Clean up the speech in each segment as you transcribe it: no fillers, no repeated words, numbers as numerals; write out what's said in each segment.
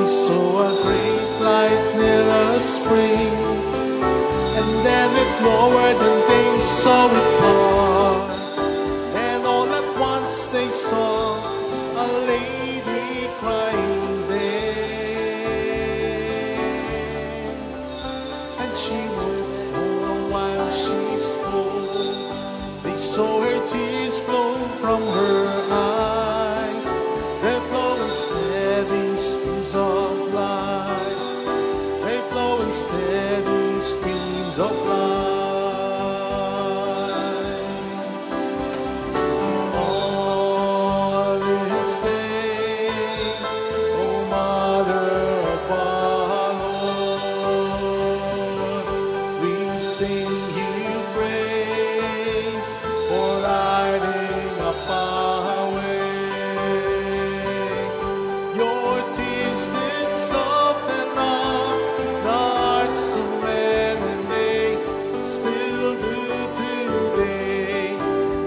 saw a great light near a spring, and then it lowered and they saw it part. And all at once they saw a lady crying there, and she wept for a while she spoke. They saw her tears flow from her eyes, they flow in steady streams of light, they flow in steady streams of light. All this day, O Mother of our Lord, we sing you praise for lighting up our way. Your tears did soften up the hearts of men, and they still do today.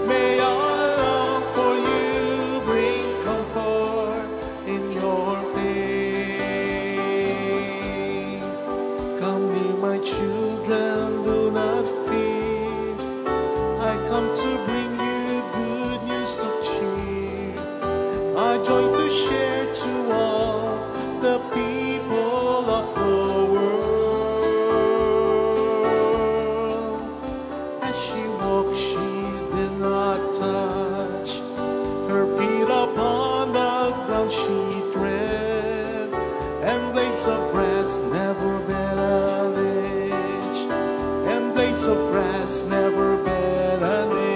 May our love for you bring comfort in your pain. Come near, my children, do not fear. I come to bring you good news of cheer, a joy to share to all the people of the world. As she walked, she did not touch her feet upon the ground she tread, and blades of grass never bear an inch, and blades of grass never bear an inch.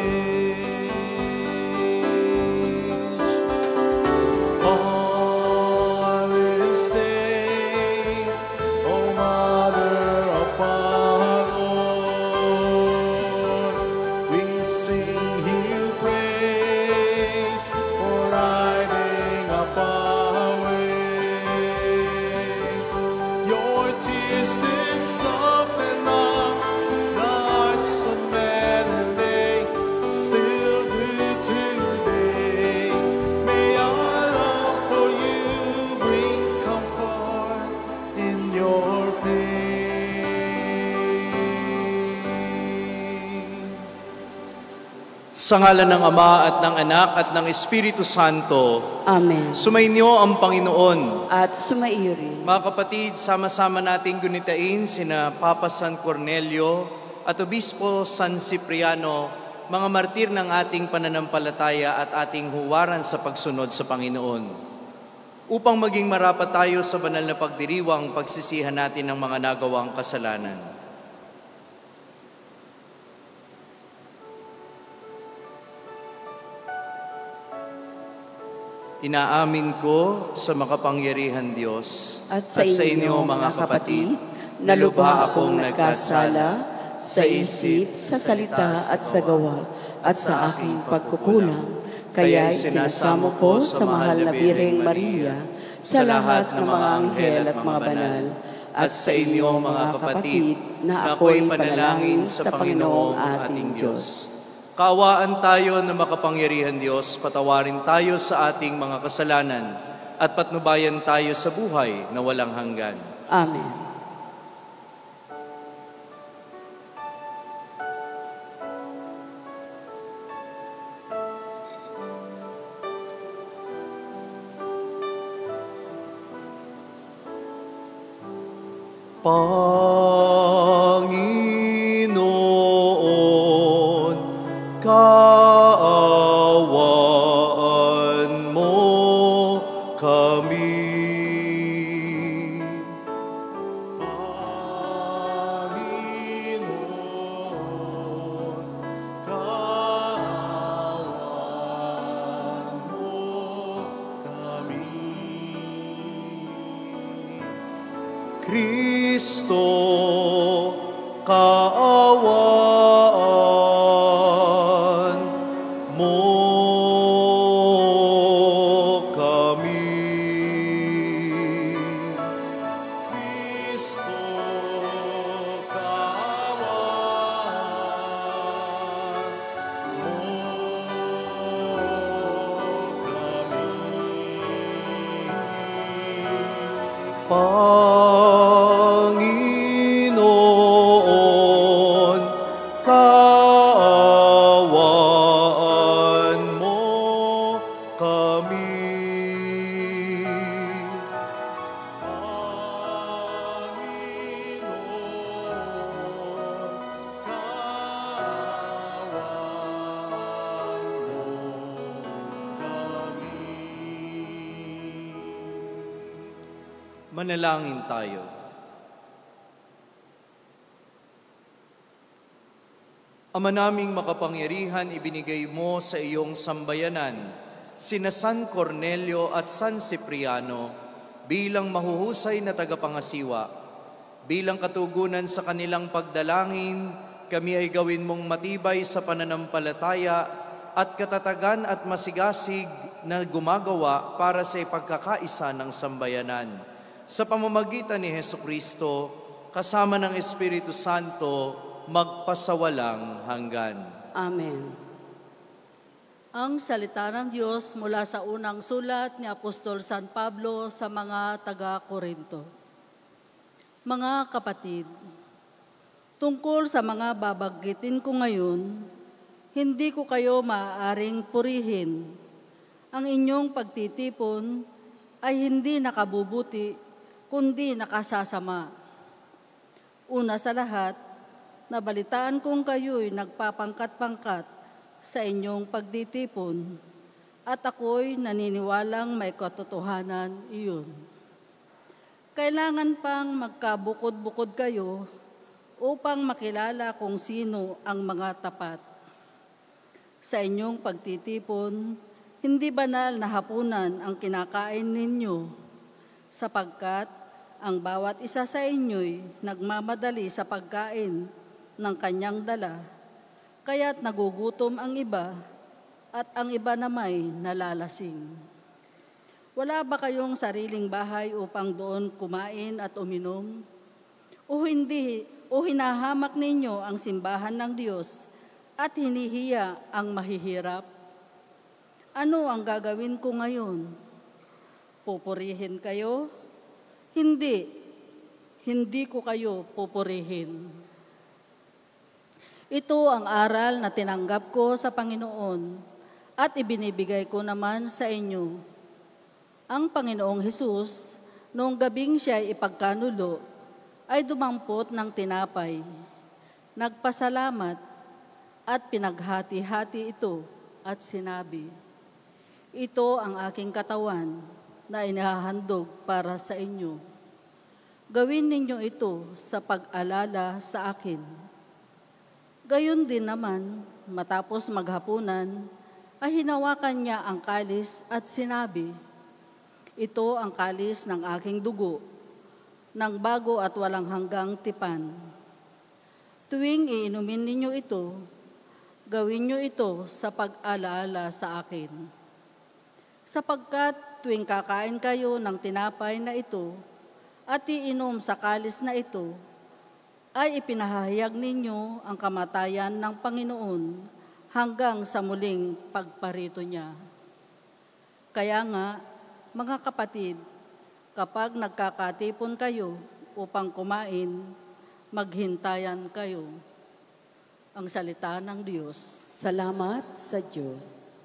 On this day, O Mother of our Lord, we sing you praise for lighting up our way. Your tears did soften up the hearts of men, and they still do today. May our love for you bring comfort in your pain. Sa ngalan ng Ama at ng Anak at ng Espiritu Santo, Amen. sumainyo ang Panginoon. At sumaiyo rin. Mga kapatid, sama-sama nating gunitain sina Papa San Cornelio at Obispo San Cipriano, mga martir ng ating pananampalataya at ating huwaran sa pagsunod sa Panginoon. Upang maging marapat tayo sa banal na pagdiriwang, pagsisihan natin ng mga nagawang kasalanan. Inaamin ko sa makapangyarihan Diyos At sa inyo, mga kapatid, na lubha akong nagkasala sa isip, sa salita at sa gawa, at sa aking pagkukulang. Kaya sinasamo ko sa mahal na Birheng Maria, sa lahat ng mga anghel at mga banal, at sa inyo, mga kapatid, na ako'y panalangin sa Panginoong ating Diyos. Kaawaan tayo na makapangyarihan Diyos, patawarin tayo sa ating mga kasalanan, at patnubayan tayo sa buhay na walang hanggan. Amen. Panginoon, kaawaan mo kami. Panginoon, kaawaan mo kami. Kristo, kaawaan mo kami. Kristo, kaawaan mo kami. Panginoon, kaawaan mo kami. Manalangin tayo. Ama naming makapangyarihan, ibinigay mo sa iyong sambayanan sina San Cornelio at San Cipriano bilang mahuhusay na tagapangasiwa. Bilang katugunan sa kanilang pagdalangin, kami ay gawin mong matibay sa pananampalataya at katatagan at masigasig na gumagawa para sa ipagkakaisa ng sambayanan. Sa pamamagitan ni Hesukristo, kasama ng Espiritu Santo, magpasawalang hanggan. Amen. Ang salita ng Diyos mula sa unang sulat ni Apostol San Pablo sa mga taga-Korinto. Mga kapatid, tungkol sa mga babanggitin ko ngayon, hindi ko kayo maaaring purihin. Ang inyong pagtitipon ay hindi nakabubuti, kundi nakasasama. Una sa lahat, nabalitaan kong kayo'y nagpapangkat-pangkat sa inyong pagtitipon at ako'y naniniwalang may katotohanan iyon. Kailangan pang magkabukod-bukod kayo upang makilala kung sino ang mga tapat. Sa inyong pagtitipon, hindi banal na hapunan ang kinakain ninyo, sapagkat ang bawat isa sa inyo'y nagmamadali sa pagkain ng kanyang dala, kaya't nagugutom ang iba at ang iba namay nalalasing. Wala ba kayong sariling bahay upang doon kumain at uminom? O hindi, o hinahamak ninyo ang simbahan ng Diyos at hinihiya ang mahihirap? Ano ang gagawin ko ngayon? Pupurihin kayo? Hindi ko kayo pupurihin. Ito ang aral na tinanggap ko sa Panginoon at ibinibigay ko naman sa inyo. Ang Panginoong Hesus, noong gabing siya'y ipagkanulo, ay dumampot ng tinapay, nagpasalamat at pinaghati-hati ito at sinabi, "Ito ang aking katawan na inihahandog para sa inyo. Gawin ninyo ito sa pag-alala sa akin." Gayon din naman, matapos maghapunan, ay hinawakan niya ang kalis at sinabi, "Ito ang kalis ng aking dugo, ng bago at walang hanggang tipan. Tuwing iinumin ninyo ito, gawin niyo ito sa pag-alaala sa akin. Sapagkat tuwing kakain kayo ng tinapay na ito at iinom sa kalis na ito, ay ipinahayag ninyo ang kamatayan ng Panginoon hanggang sa muling pagparito niya. Kaya nga, mga kapatid, kapag nagkakatipon kayo upang kumain, maghintayan kayo." Ang salita ng Diyos. Salamat sa Diyos.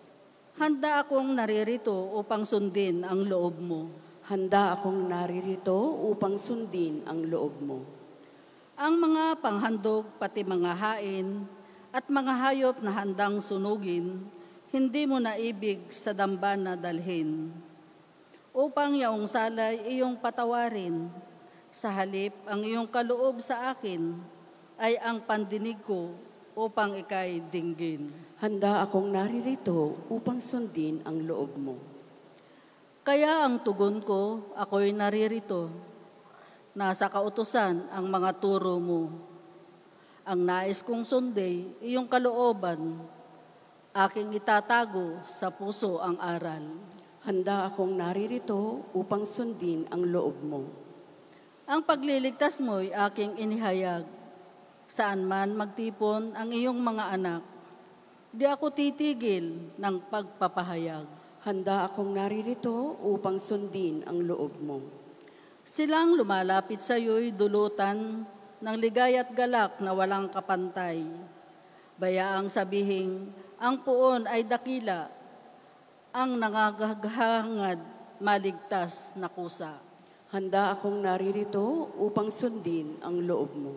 Handa akong naririto upang sundin ang loob mo. Handa akong naririto upang sundin ang loob mo. Ang mga panghandog, pati mga hain, at mga hayop na handang sunugin, hindi mo naibig sa damban na dalhin. Upang yaong salay iyong patawarin, sa halip ang iyong kaloob sa akin, ay ang pandinig ko upang ikay dinggin. Handa akong naririto upang sundin ang loob mo. Kaya ang tugon ko, ako'y naririto. Nasa kautusan ang mga turo mo. Ang nais kong sunday, iyong kalooban, aking itatago sa puso ang aral. Handa akong naririto upang sundin ang loob mo. Ang pagliligtas mo'y aking inihayag. Saan man magtipon ang iyong mga anak, di ako titigil ng pagpapahayag. Handa akong naririto upang sundin ang loob mo. Silang lumalapit sa iyo'y dulutan ng ligay at galak na walang kapantay. Bayaang sabihing, ang puon ay dakila, ang nangagahangad maligtas na kusa. Handa akong naririto upang sundin ang loob mo.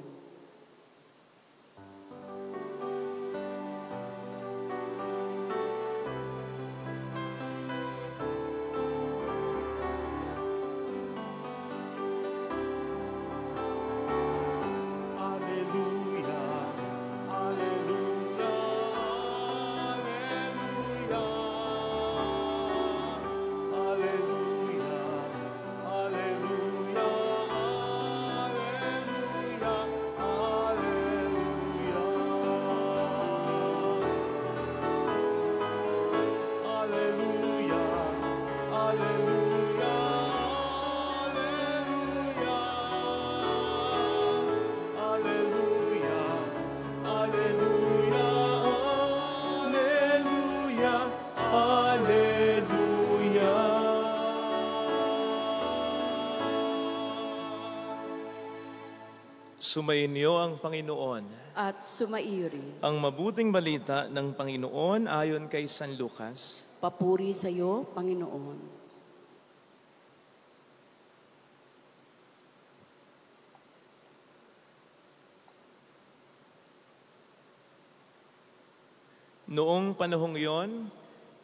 Sumainyo ang Panginoon. At sumairi. Ang mabuting balita ng Panginoon ayon kay San Lucas. Papuri sa iyo, Panginoon. Noong panahong yon,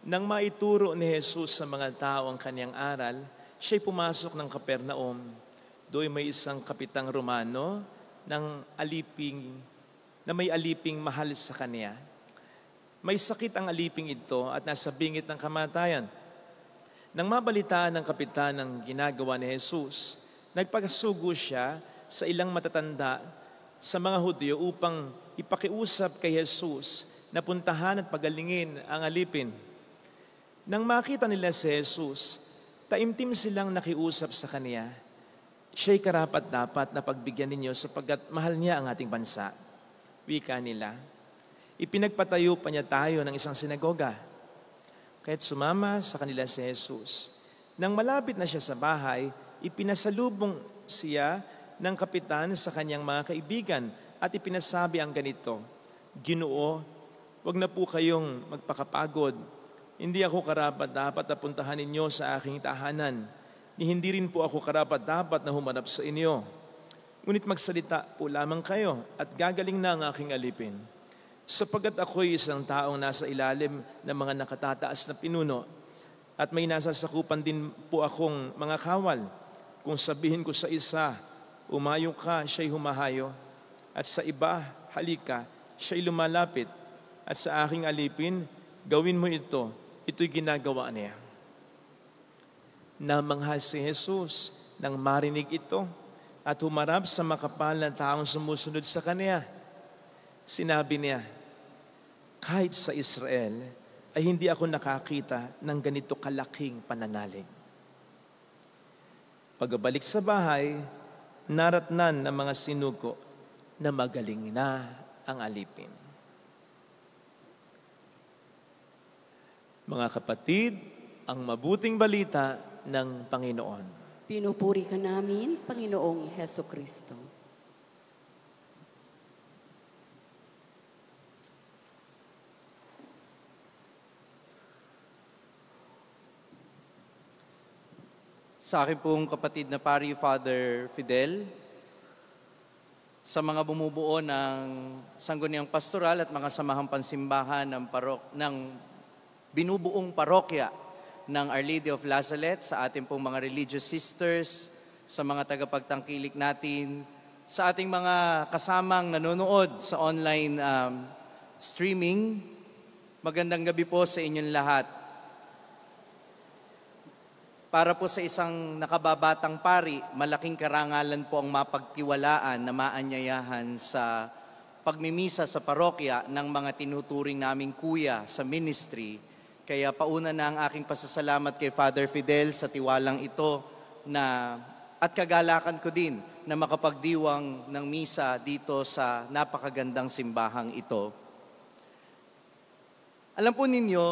nang maituro ni Jesus sa mga tao ang kanyang aral, siya'y pumasok ng Kapernaum. Doon may isang kapitang Romano na may aliping mahal sa kanya. May sakit ang aliping ito at nasa bingit ng kamatayan. Nang mabalitaan ng kapitan ang ginagawa ni Jesus, nagpasugo siya sa ilang matatanda sa mga Hudyo upang ipakiusap kay Jesus na puntahan at pagalingin ang alipin. Nang makita nila si Jesus, taimtim silang nakiusap sa kanya. Siya'y karapat-dapat na pagbigyan ninyo sapagkat mahal niya ang ating bansa. Wika nila. Ipinagpatayo pa niya tayo ng isang sinagoga. Kaya't sumama sa kanila si Jesus. Nang malapit na siya sa bahay, ipinasalubong siya ng kapitan sa kanyang mga kaibigan at ipinasabi ang ganito, Ginoo, wag na po kayong magpakapagod. Hindi ako karapat-dapat na puntahan ninyo sa aking tahanan. Hindi rin po ako karapat-dapat na humanap sa inyo. Ngunit magsalita po lamang kayo at gagaling na ang aking alipin. Sapagkat ako'y isang taong nasa ilalim ng mga nakatataas na pinuno at may nasasakupan din po akong mga kawal. Kung sabihin ko sa isa, umayo ka, siya'y humahayo. At sa iba, halika, siya'y lumalapit. At sa aking alipin, gawin mo ito. Ito'y ginagawa niya. Namanghal si Jesus nang marinig ito at humarap sa makapal na taong sumusunod sa kanya. Sinabi niya, kahit sa Israel ay hindi ako nakakita ng ganito kalaking pananalig. Pagbalik sa bahay, naratnan ng mga sinugo na magaling na ang alipin. Mga kapatid, ang mabuting balita ng Panginoon. Pinupuri ka namin, Panginoong Hesukristo. Sa akin pong kapatid na pari, Father Fidel, sa mga bumubuo ng sangguniang pastoral at mga samahang pansimbahan ng binubuong parokya ng Our Lady of Lazaret, sa ating pong mga religious sisters, sa mga tagapagtangkilik natin, sa ating mga kasamang nanonood sa online streaming, magandang gabi po sa inyong lahat. Para po sa isang nakababatang pari, malaking karangalan po ang mapagtiwalaan na maanyayahan sa pagmimisa sa parokya ng mga tinuturing naming kuya sa ministry. Kaya pauna na ang aking pasasalamat kay Father Fidel sa tiwalang ito at kagalakan ko din na makapagdiwang ng misa dito sa napakagandang simbahang ito. Alam po ninyo,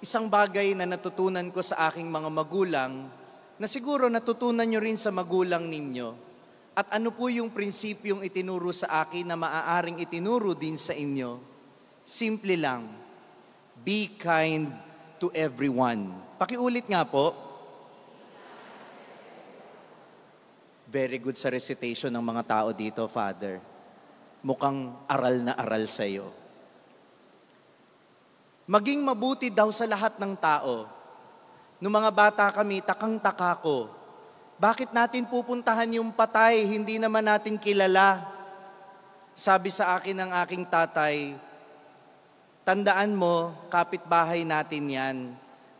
isang bagay na natutunan ko sa aking mga magulang na siguro natutunan nyo rin sa magulang ninyo. At ano po yung prinsipyong itinuro sa akin na maaaring itinuro din sa inyo? Simple lang, be kind to everyone. Pakiulit nga po. Very good sa recitation ng mga tao dito, Father. Mukhang aral na aral sa iyo. Maging mabuti daw sa lahat ng tao. Nung mga bata kami, takang-taka ko. Bakit natin pupuntahan yung patay? Hindi naman natin kilala. Sabi sa akin ng aking tatay, tandaan mo, kapitbahay natin yan.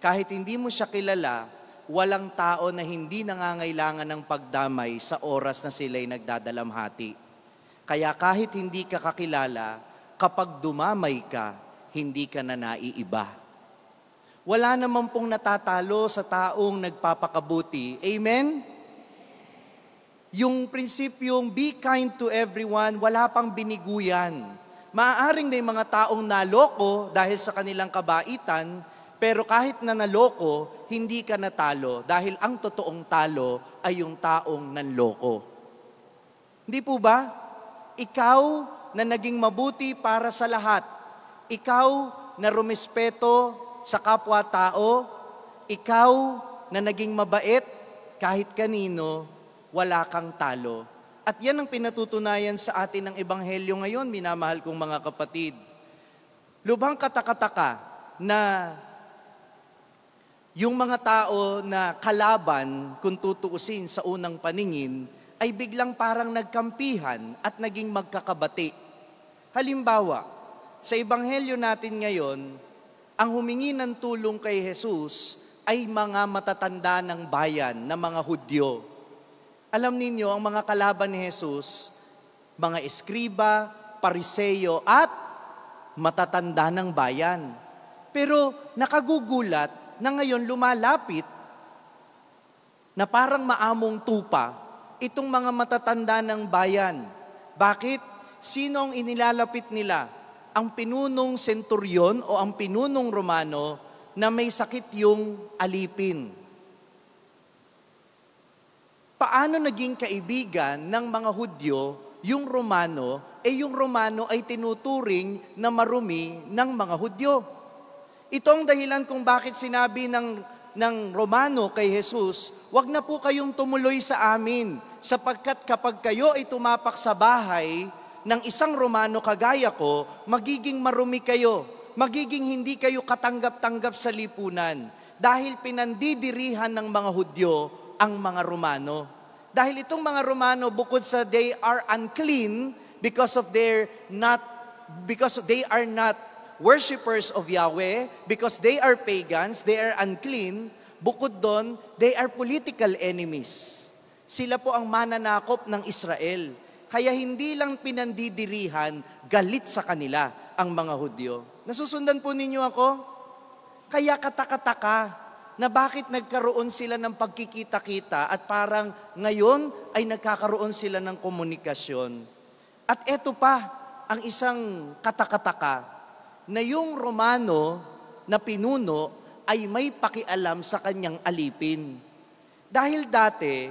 Kahit hindi mo siya kilala, walang tao na hindi nangangailangan ng pagdamay sa oras na sila'y nagdadalamhati. Kaya kahit hindi ka kakilala, kapag dumamay ka, hindi ka na naiiba. Wala naman pong natatalo sa taong nagpapakabuti. Amen? Yung prinsipyong be kind to everyone, wala pang biniguyan. Maaaring may mga taong naloko dahil sa kanilang kabaitan, pero kahit na naloko, hindi ka natalo dahil ang totoong talo ay yung taong nanloko. Hindi po ba? Ikaw na naging mabuti para sa lahat. Ikaw na rumispeto sa kapwa-tao, ikaw na naging mabait, kahit kanino, wala kang talo. At yan ang pinatutunayan sa atin ng Ebanghelyo ngayon, minamahal kong mga kapatid. Lubhang katakataka na yung mga tao na kalaban, kung tutuusin sa unang paningin, ay biglang parang nagkampihan at naging magkakabati. Halimbawa, sa Ebanghelyo natin ngayon, ang humingi ng tulong kay Jesus ay mga matatanda ng bayan na mga Hudyo. Alam ninyo, ang mga kalaban ni Jesus, mga eskriba, pariseyo at matatanda ng bayan. Pero nakagugulat na ngayon lumalapit na parang maamong tupa itong mga matatanda ng bayan. Bakit? Sino ang inilalapit nila? Ang pinunong senturyon o ang pinunong Romano na may sakit yung alipin. Paano naging kaibigan ng mga Hudyo yung Romano, yung Romano ay tinuturing na marumi ng mga Hudyo. Ito ang dahilan kung bakit sinabi ng Romano kay Jesus, "Wag na po kayong tumuloy sa amin, sapagkat kapag kayo ay tumapak sa bahay ng isang Romano kagaya ko, magiging marumi kayo, magiging hindi kayo katanggap-tanggap sa lipunan, dahil pinandidirihan ng mga Hudyo ang mga Romano. Dahil itong mga Romano, bukod sa they are unclean because they are not worshipers of Yahweh, because they are pagans, they are unclean, bukod doon, they are political enemies. Sila po ang mananakop ng Israel. Kaya hindi lang pinandidirihan, galit sa kanila ang mga Hudyo. Nasusundan po ninyo ako? Kaya katakataka na bakit nagkaroon sila ng pagkikita-kita at parang ngayon ay nagkakaroon sila ng komunikasyon. At eto pa, ang isang katakataka, na yung Romano na pinuno ay may pakialam sa kanyang alipin. Dahil dati,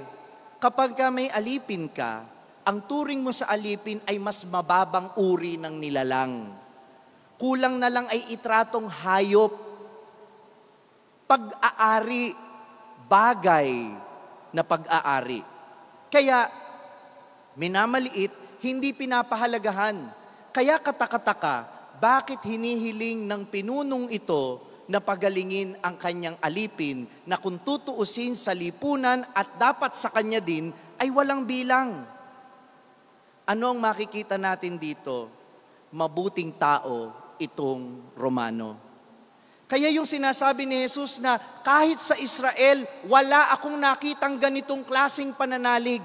kapag may alipin ka, ang turing mo sa alipin ay mas mababang uri ng nilalang. Kulang na lang ay itratong hayop, pag-aari, bagay na pag-aari. Kaya, minamaliit, hindi pinapahalagahan. Kaya katakataka, bakit hinihiling ng pinunong ito na pagalingin ang kanyang alipin na kung tutuusin sa lipunan at dapat sa kanya din ay walang bilang? Ano ang makikita natin dito? Mabuting tao itong Romano. Kaya yung sinasabi ni Jesus na kahit sa Israel, wala akong nakitang ganitong klaseng pananalig.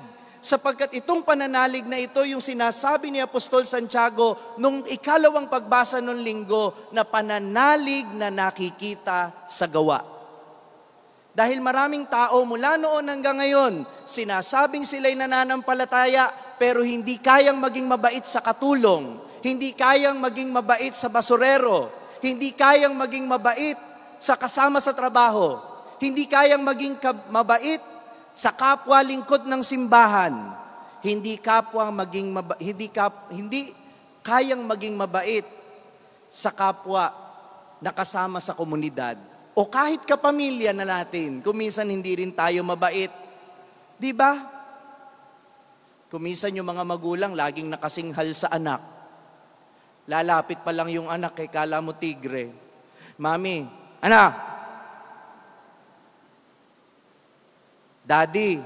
Sapagkat itong pananalig na ito yung sinasabi ni Apostol Santiago nung ikalawang pagbasa ng linggo na pananalig na nakikita sa gawa. Dahil maraming tao mula noon hanggang ngayon, sinasabing sila'y nananampalataya, pero hindi kayang maging mabait sa katulong, hindi kayang maging mabait sa basurero, hindi kayang maging mabait sa kasama sa trabaho, hindi kayang maging mabait sa kapwa lingkod ng simbahan, hindi kayang maging mabait sa kapwa na kasama sa komunidad. O kahit kapamilya na natin, kung minsan hindi rin tayo mabait. Di ba? Kung minsan yung mga magulang laging nakasinghal sa anak. Lalapit pa lang yung anak, kay kala mo tigre. Mami, anak! Daddy,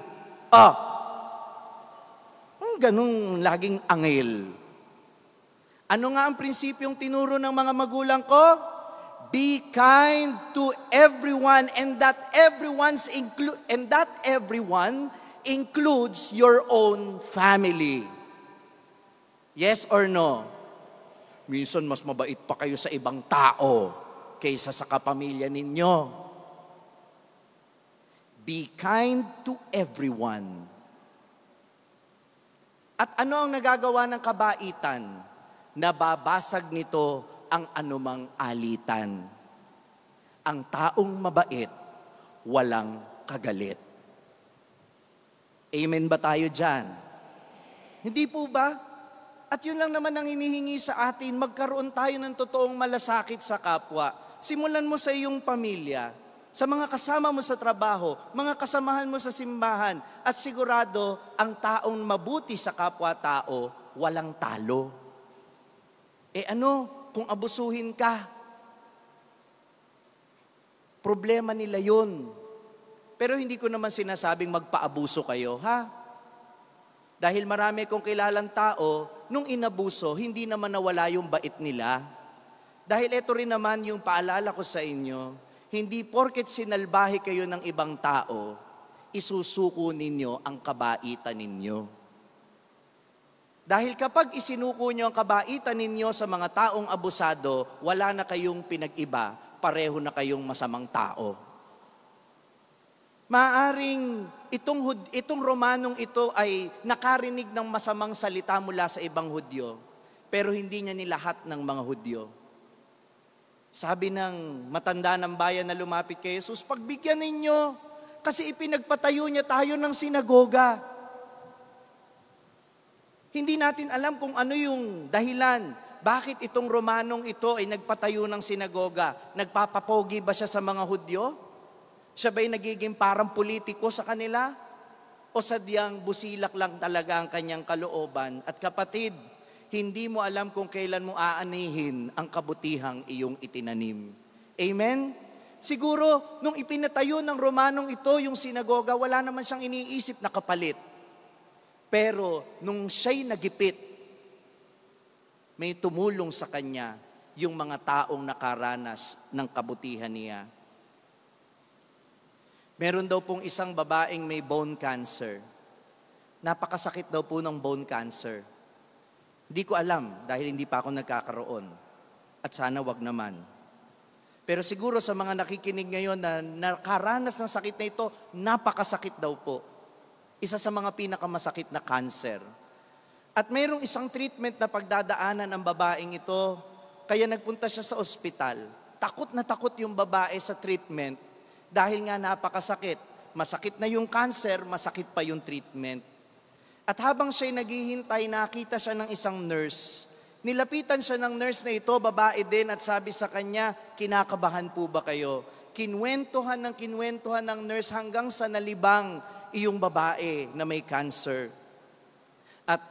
ganun laging angil. Ano nga ang prinsipyong tinuro ng mga magulang ko? Be kind to everyone, and that everyone includes your own family. Yes or no? Minsan mas mabait pa kayo sa ibang tao kaysa sa kapamilya ninyo. Be kind to everyone. At ano ang nagagawa ng kabaitan? Nababasag nito ang anumang alitan. Ang taong mabait, walang kagalit. Amen ba tayo dyan? Hindi po ba? At yun lang naman ang hinihingi sa atin, magkaroon tayo ng totoong malasakit sa kapwa. Simulan mo sa iyong pamilya, sa mga kasama mo sa trabaho, mga kasamahan mo sa simbahan, at sigurado ang taong mabuti sa kapwa-tao, walang talo. Kung abusuhin ka? Problema nila yun. Pero hindi ko naman sinasabing magpaabuso kayo, ha? Dahil marami kong kilalang tao, nung inabuso, hindi naman nawala yung bait nila. Dahil ito rin naman yung paalala ko sa inyo, hindi porket sinalbahe kayo ng ibang tao, isusuko ninyo ang kabaitan ninyo. Dahil kapag isinuko nyo ang kabaitan ninyo sa mga taong abusado, wala na kayong pinag-iba, pareho na kayong masamang tao. Maaring itong Romanong ito ay nakarinig ng masamang salita mula sa ibang Hudyo, pero hindi niya nilahat ng mga Hudyo. Sabi ng matanda ng bayan na lumapit kay Jesus, pagbigyan ninyo, kasi ipinagpatayo niya tayo ng sinagoga. Hindi natin alam kung ano yung dahilan. Bakit itong Romanong ito ay nagpatayo ng sinagoga? Nagpapapogi ba siya sa mga Hudyo? Siya ba'y nagiging parang politiko sa kanila? O sadyang busilak lang talaga ang kanyang kalooban? At kapatid, hindi mo alam kung kailan mo aanihin ang kabutihang iyong itinanim. Amen? Siguro, nung ipinatayo ng Romanong ito, yung sinagoga, wala naman siyang iniisip na kapalit. Pero nung siya'y nagipit, may tumulong sa kanya yung mga taong nakaranas ng kabutihan niya. Meron daw pong isang babaeng may bone cancer. Napakasakit daw po ng bone cancer. Hindi ko alam dahil hindi pa ako nagkakaroon. At sana wag naman. Pero siguro sa mga nakikinig ngayon na nakaranas ng sakit na ito, napakasakit daw po. Isa sa mga pinakamasakit na cancer. At mayroong isang treatment na pagdadaanan ang babaeng ito, kaya nagpunta siya sa ospital. Takot na takot yung babae sa treatment dahil nga napakasakit. Masakit na yung cancer, masakit pa yung treatment. At habang siya'y naghihintay, nakita siya ng isang nurse. Nilapitan siya ng nurse na ito, babae din, at sabi sa kanya, kinakabahan po ba kayo? Kinwentuhan ng nurse hanggang sa nalibang iyong babae na may cancer. At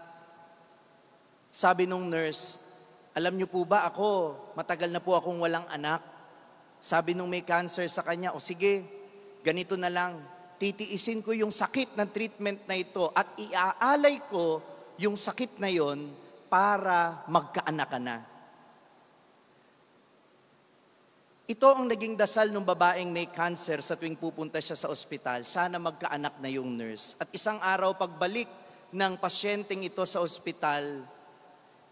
sabi nung nurse, alam niyo po ba ako, matagal na po akong walang anak. Sabi nung may cancer sa kanya, o sige, ganito na lang, titiisin ko yung sakit ng treatment na ito at iaalay ko yung sakit na yon para magkaanak ka na. Ito ang naging dasal ng babaeng may cancer sa tuwing pupunta siya sa ospital. Sana magkaanak na yung nurse. At isang araw pagbalik ng pasyenteng ito sa ospital,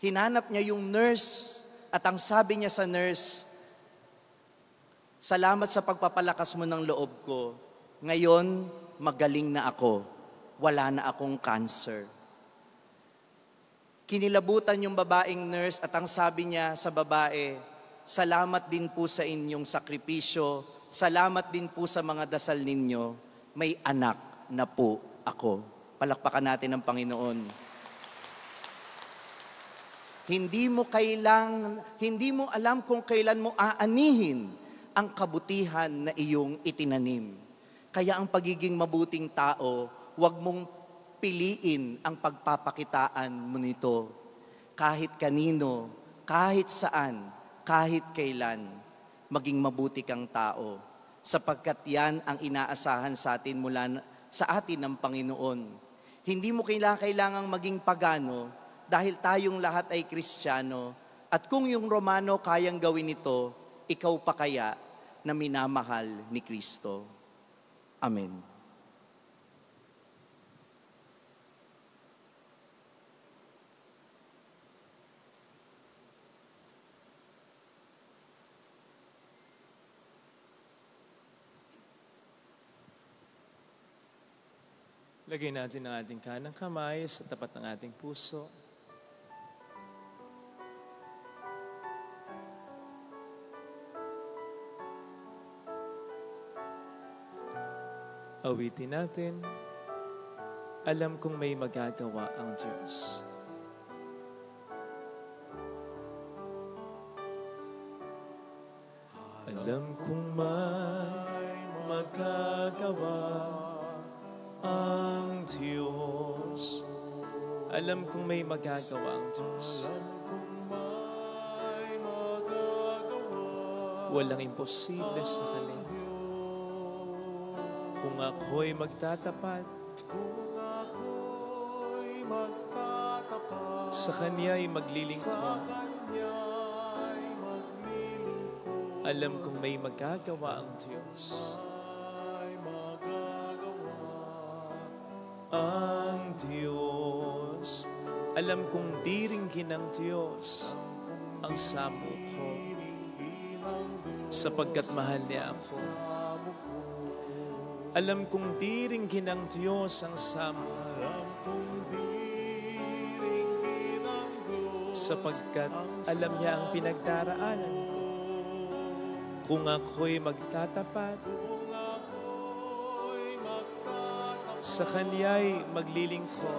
hinanap niya yung nurse at ang sabi niya sa nurse, salamat sa pagpapalakas mo ng loob ko. Ngayon, magaling na ako. Wala na akong cancer. Kinilabutan yung babaeng nurse at ang sabi niya sa babae, salamat din po sa inyong sakripisyo, salamat din po sa mga dasal ninyo, may anak na po ako. Palakpakan natin ang Panginoon. Hindi mo alam kung kailan mo aanihin ang kabutihan na iyong itinanim. Kaya ang pagiging mabuting tao, huwag mong piliin ang pagpapakitaan mo nito. Kahit kanino, kahit saan, kahit kailan, maging mabuti kang tao. Sapagkat yan ang inaasahan sa atin mula sa atin ng Panginoon. Hindi mo kailangang maging pagano dahil tayong lahat ay Kristiyano. At kung yung Romano kayang gawin ito, ikaw pa kaya na minamahal ni Kristo. Amen. Lagay natin ang ating kanang kamay sa tapat ng ating puso. Awitin natin, alam kong may magagawa ang Diyos. Alam kong may magagawa ang Diyos. Alam kong may magagawa ang Diyos. Walang imposible sa Kanya. Kung ako'y magtatapat, sa Kanya'y maglilingkod. Alam kong may magagawa ang Diyos. Ang Diyos, alam kong diringgin ng Diyos ang samo ko, sapagkat mahal niya ako. Alam kong diringgin ng Diyos ang samo ko, sapagkat alam niya ang pinagdaraanan ko. Kung ako'y magtatapat, sa Kanya'y maglilingkod.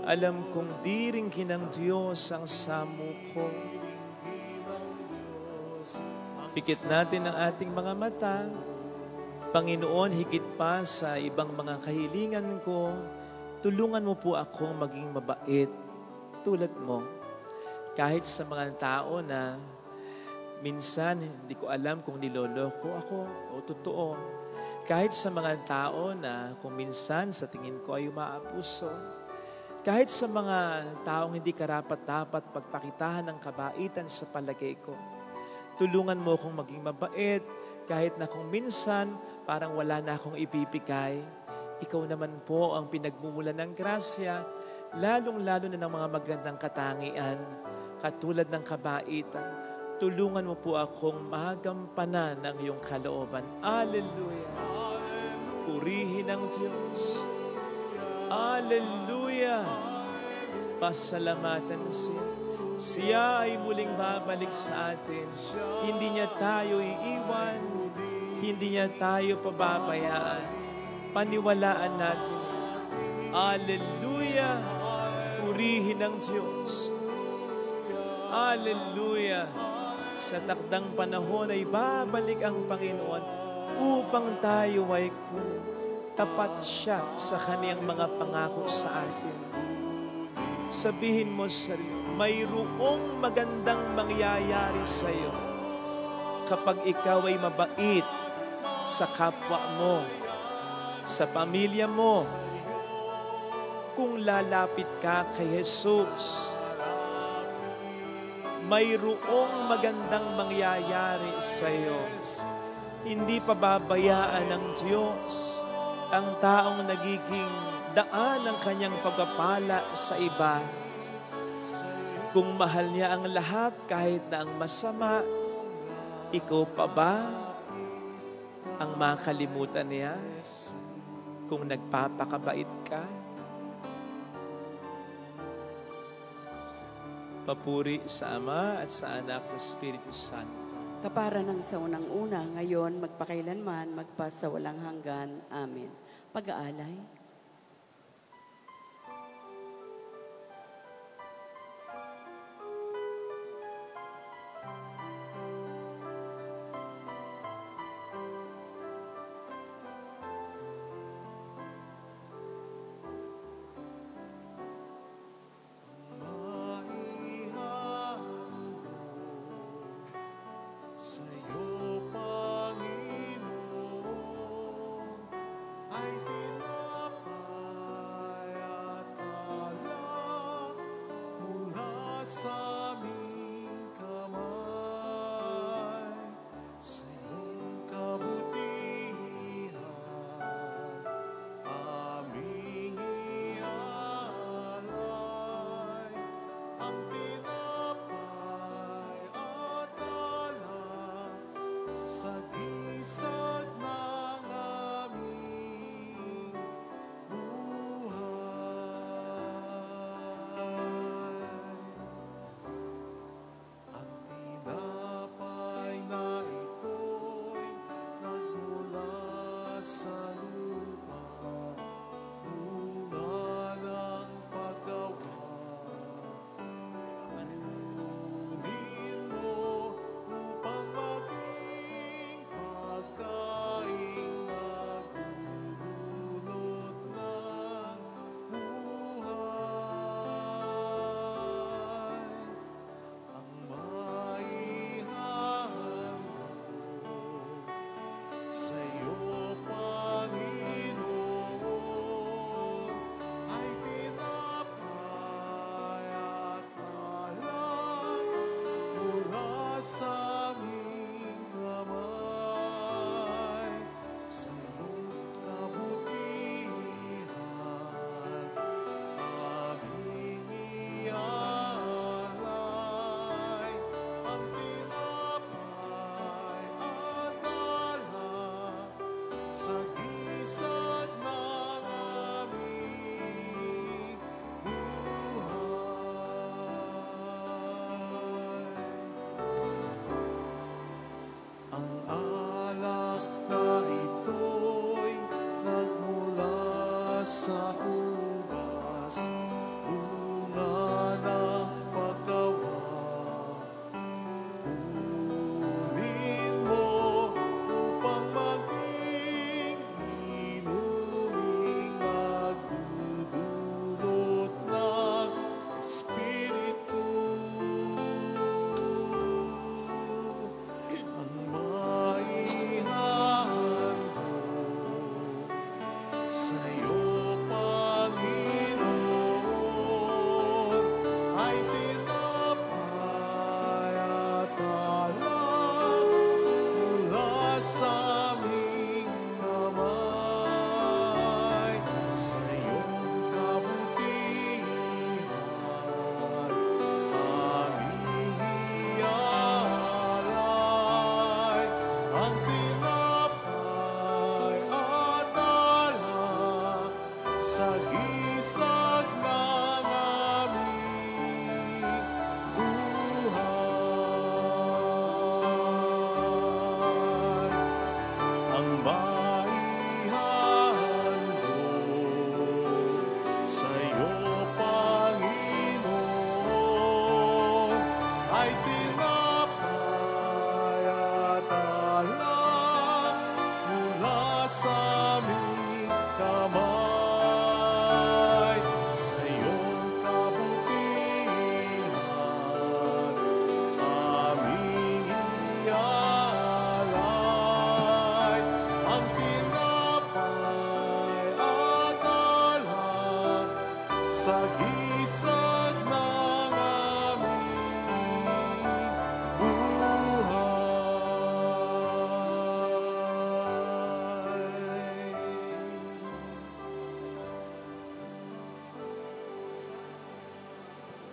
Alam kong diringgin ng Diyos ang samo ko. Pikit natin ang ating mga mata. Panginoon, higit pa sa ibang mga kahilingan ko, tulungan mo po ako maging mabait tulad mo. Kahit sa mga tao na minsan hindi ko alam kung niloloko ako o totoo. Kahit sa mga tao na kung minsan sa tingin ko ay umaabuso. Kahit sa mga taong hindi karapat-dapat pagpakitahan ng kabaitan sa palagay ko. Tulungan mo akong maging mabait kahit na kung minsan parang wala na akong ibibigay. Ikaw naman po ang pinagmumulan ng grasya, lalong-lalo na ng mga magandang katangian, katulad ng kabaitan. Tulungan mo po akong magampanan ng iyong kalooban. Alleluia! Purihin ang Diyos. Alleluia! Pasalamatan siya. Siya ay muling babalik sa atin. Hindi niya tayo iiwan. Hindi niya tayo pababayaan. Paniwalaan natin. Alleluia! Purihin ang Diyos. Alleluia! Sa takdang panahon ay babalik ang Panginoon upang tayo ay tapat siya sa Kaniyang mga pangako sa atin. Sabihin mo sa sarili, mayroong magandang mangyayari sa iyo kapag ikaw ay mabait sa kapwa mo, sa pamilya mo, kung lalapit ka kay Jesus. Mayroong magandang mangyayari sa iyo. Hindi pababayaan ng Diyos ang taong nagiging daan ng kanyang pagpapala sa iba. Kung mahal niya ang lahat kahit na ang masama, ikaw pa ba ang makalimutan niya kung nagpapakabait ka? Papuri sa Ama at sa Anak sa Espiritu Santo. Kapara ng sa unang-una, ngayon, magpakailanman, magpasawalang hanggan. Amen. Pag-aalay. Sa'yo, Panginoon, ay tinapay at alak mula sa aming kamay. Sa iyong kabutihan, aming ialay ang tinapay at alak sa gisag ng aming buhay. Ang tinapay na ito'y nagmula sa lupa, bunga ng paggawa. Kunin mo upang maging pagkaing nagdudulot ng buhay. Ang maihandog sa'yo, Panginoon, ay tinapay at alak mula sa aming kamay. Sa iyong kabutihan, aming ialay ang tinapay at alak sa gisag ng aming buhay. Ang alak na ito'y nagmula sa ubas, bunga ng paggawa. Kunin mo upang maging inuming nagdudulot ng Espiritu. Ang maihandog sa'yo, Panginoon, ay tinapay at alak mula sa aming kamay. Sa iyong kabutihan, aming ialay ang tinapay at alak sa gisag ng aming buhay. Ang maihandog sa'yo, Panginoon, ay tinapay at alak mula sa aming kamay. Sa iyong kabutihan, aming ialay ang tinapay at alak sa gisag ng aming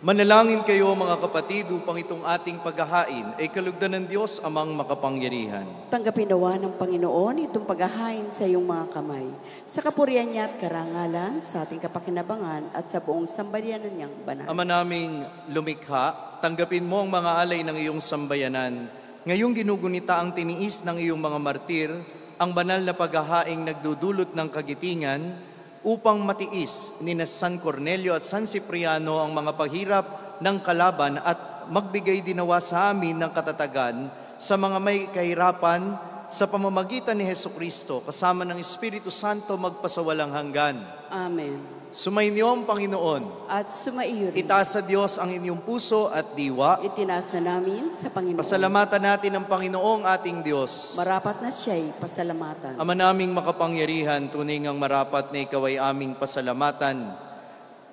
Manalangin kayo mga kapatid upang itong ating paghahain ay kalugdan ng Diyos amang makapangyarihan. Tanggapin nawa ng Panginoon itong paghahain sa iyong mga kamay, sa kapurihan niya at karangalan, sa ating kapakinabangan at sa buong sambayanan niyang banal. Ama naming lumikha, tanggapin mo ang mga alay ng iyong sambayanan Ngayong ginugunita ang tiniis ng iyong mga martir, ang banal na paghahaing nagdudulot ng kagitingan upang matiis ni San Cornelio at San Cipriano ang mga paghirap ng kalaban at magbigay dinawa sa amin ng katatagan sa mga may kahirapan sa pamamagitan ni Hesukristo kasama ng Espiritu Santo magpasawalang hanggan. Amen. Sumainyo ang Panginoon. At sumaiyo rin. Itaas sa Diyos ang inyong puso at diwa. Itinaas na namin sa Panginoon. Pasalamatan natin ang Panginoong ating Diyos. Marapat na siya'y pasalamatan. Ama naming makapangyarihan, tunay ngang marapat na ikaw ay aming pasalamatan.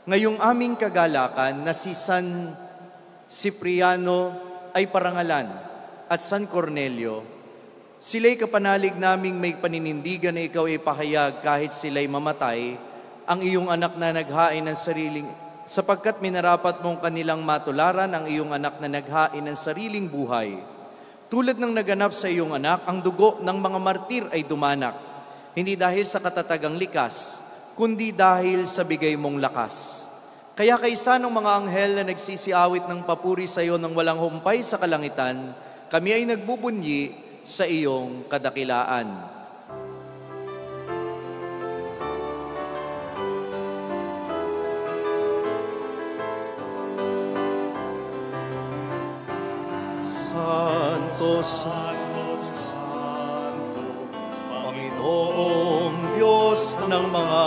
Ngayong aming kagalakan na si San Cipriano ay parangalan at San Cornelio, sila'y kapanalig naming may paninindigan na ikaw ay pahayag kahit sila'y mamatay, ang iyong anak na naghain ng sariling, sapagkat minarapat mong kanilang matularan ang iyong anak na naghain ng sariling buhay. Tulad ng naganap sa iyong anak, ang dugo ng mga martir ay dumanak, hindi dahil sa katatagang likas, kundi dahil sa bigay mong lakas. Kaya kaysa ng mga anghel na nagsisiawit ng papuri sa iyo ng walang humpay sa kalangitan, kami ay nagbubunyi sa iyong kadakilaan. Santo, Santo, Santo, Panginoong Diyos ng mga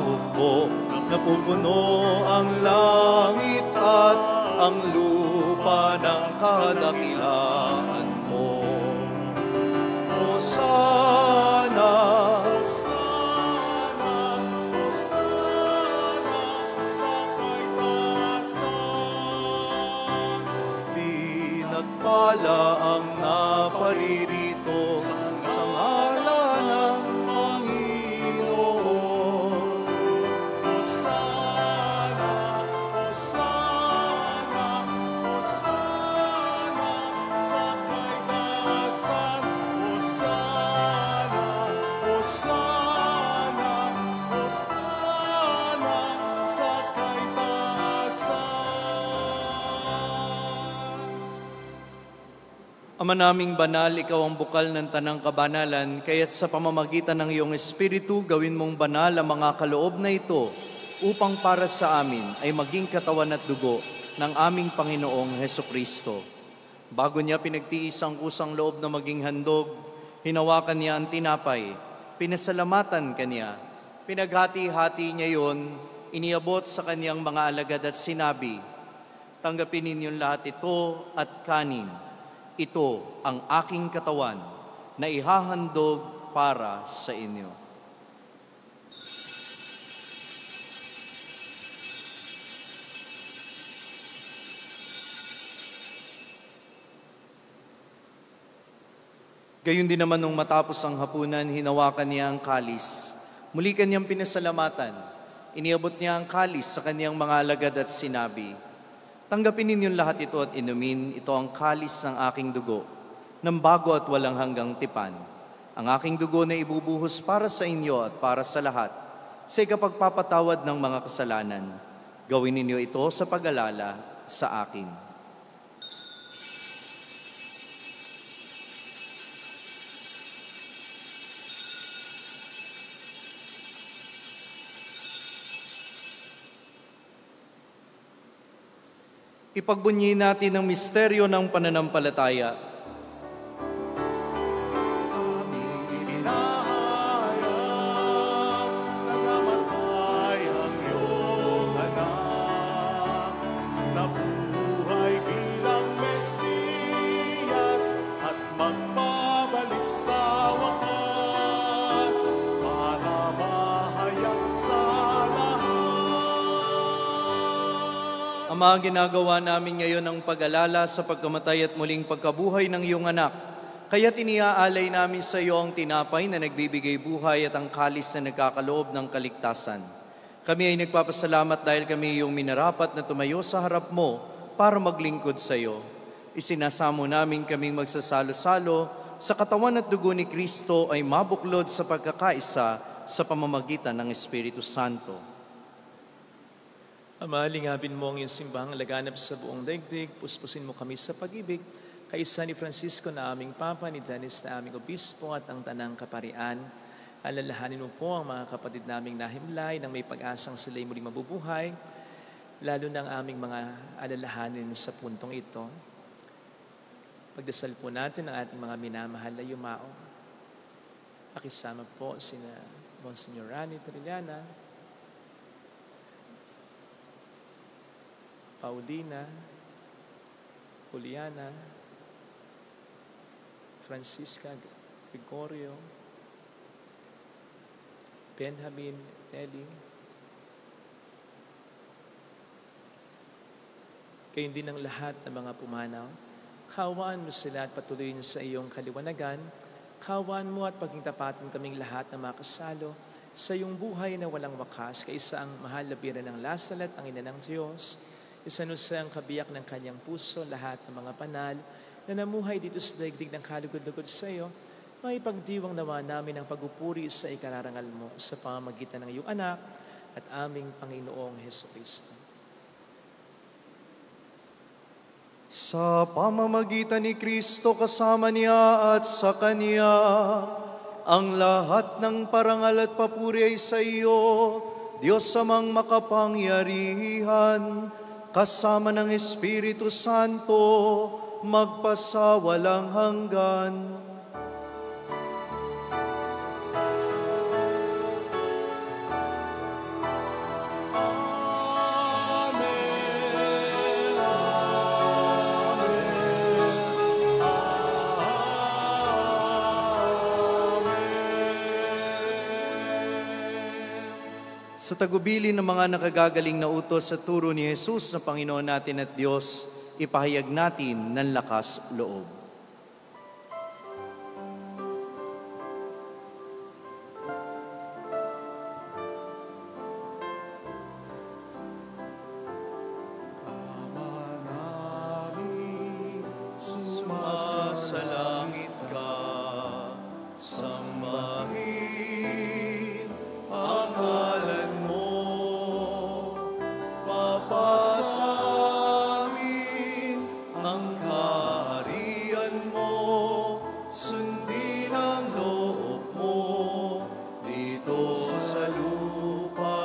hukbo, napupuno ang langit at ang lupa ng kadakilaan mo. Hosana, Hosana, Hosana sa kaitaasan. Pinagpala ang naparirito sa ngalan ng Panginoon. Hosana, Hosana, Hosana sa kaitaasan. Hosana, Hosana, Hosana sa kaitaasan. Ama naming banal, ikaw ang bukal ng tanang kabanalan, kaya't sa pamamagitan ng iyong Espiritu, gawin mong banal ang mga kaloob na ito upang para sa amin ay maging katawan at dugo ng aming Panginoong Hesukristo. Bago niya pinagtiis ang kusang loob na maging handog, hinawakan niya ang tinapay, pinasalamatan kanya, pinaghati-hati niya yon, iniabot sa kanyang mga alagad at sinabi, "Tanggapin ninyong lahat ito at kanin. Ito ang aking katawan na ihahandog para sa inyo." Gayon din naman nung matapos ang hapunan, hinawakan niya ang kalis. Muli kanyang pinasalamatan. Iniabot niya ang kalis sa kanyang mga alagad at sinabi, "Tanggapin ninyong lahat ito at inumin, ito ang kalis ng aking dugo, ng bago at walang hanggang tipan. Ang aking dugo na ibubuhos para sa inyo at para sa lahat, sa ikapagpapatawad ng mga kasalanan. Gawin ninyo ito sa pag-alala sa akin." Ipagbunyi natin ang misteryo ng pananampalataya. Aming inahayag na namatay ang iyong anak, nabuhay bilang Mesiyas at magbabalik sa wakas para mahayag sa lahat. Ama, ginagawa namin ngayon ang pag-alala sa pagkamatay at muling pagkabuhay ng iyong anak. Kaya't iniaalay namin sa iyo ang tinapay na nagbibigay buhay at ang kalis na nagkakaloob ng kaligtasan. Kami ay nagpapasalamat dahil kami iyong minarapat na tumayo sa harap mo para maglingkod sa iyo. Isinasamo namin kaming magsasalo-salo sa katawan at dugo ni Kristo ay mabuklod sa pagkakaisa sa pamamagitan ng Espiritu Santo. Ama, lingapin mo ang iyong simbahang laganap sa buong daigdig, puspusin mo kami sa pag-ibig, kaisa ni Francisco na aming Papa, ni Dennis na aming Obispo at ang Tanang Kaparian. Alalahanin mo po ang mga kapatid naming nahimlay nang may pag-asang sila'y muling mabubuhay, lalo ng aming mga alalahanin sa puntong ito. Pagdasal po natin ang ating mga minamahal na yumao. Pakisama po sina Monsignor Rani Trillana, Paulina, Juliana, Francisca Gregorio, Benjamin, Nelly. Gayon din ang lahat ng mga pumanaw. Kawaan mo sila at patuloyin sa iyong kaliwanagan. Kawaan mo at paging tapatin kaming lahat na makasalo sa iyong buhay na walang wakas, kaisa ang mahal na bira ng Lasalet, ang ina ng Diyos. Isanusa ang kabiyak ng kanyang puso, lahat ng mga banal na namuhay dito sa daigdig ng kalugod-lugod sa iyo. May pagdiwang nawa namin ang pagupuri sa ikararangal mo sa pamamagitan ng iyong anak at aming Panginoong Hesukristo. Sa pamamagitan ni Kristo kasama niya at sa Kanya, ang lahat ng parangal at papuri ay sa iyo, Diyos amang makapangyarihan, kasama ng Espiritu Santo, magpasawalang hanggan. Sa tagubilin ng mga nakagagaling na utos sa turo ni Jesus na Panginoon natin at Diyos, ipahayag natin ng lakas loob. Ama namin, Sumasalangit ka, sambahin ang ngalan mo, papasamin ang kaharian mo, sundin ang loob mo, dito sa lupa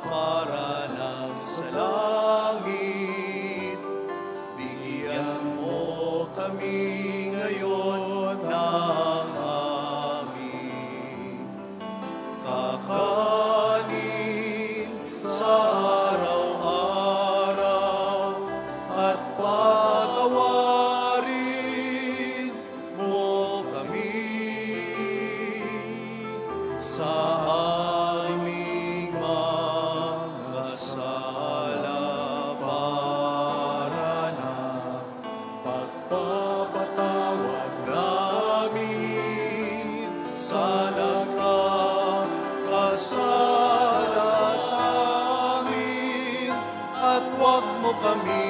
para ng sa langit. Bigyan mo kami ngayon ng aming kakanin sa araw-araw at patawarin mo kami sa aming mga sala para ng pagpapatawad namin sa nagkakasala sa amin, at huwag mo kami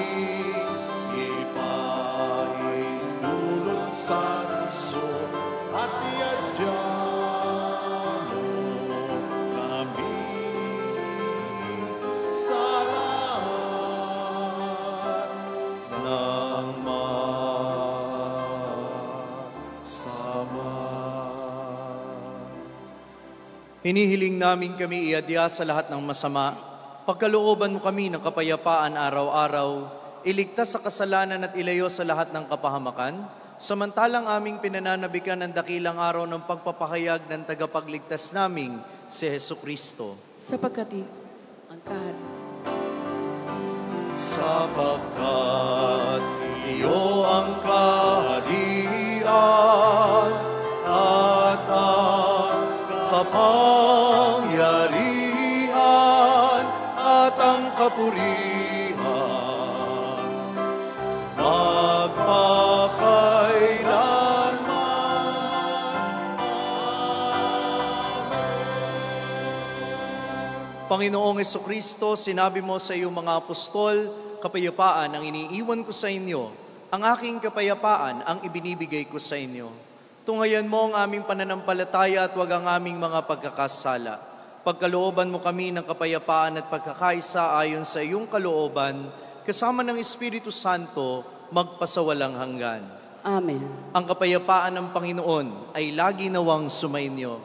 ipaintulot sa puso, at iadya mo kami sa lahat ng masama. Hinihiling namin kami iadya sa lahat ng masama. Pagkalooban mo kami ng kapayapaan araw-araw, iligtas sa kasalanan at ilayo sa lahat ng kapahamakan, samantalang aming pinananabikan ang dakilang araw ng pagpapahayag ng tagapagligtas naming si Hesukristo. Sapagkat ang kaharian Sapagkat iyo ang kaharian at ang kapangyarihan at ang kapurihan magpakailanman. Panginoong Hesukristo, sinabi mo sa iyong mga apostol, kapayapaan ang iniiwan ko sa inyo, ang aking kapayapaan ang ibinibigay ko sa inyo. Tungayan mo ang aming pananampalataya at huwag ang aming mga pagkakasala. Pagkalooban mo kami ng kapayapaan at pagkakaisa ayon sa iyong kalooban, kasama ng Espiritu Santo, magpasawalang hanggan. Amen. Ang kapayapaan ng Panginoon ay lagi nawang sumainyo.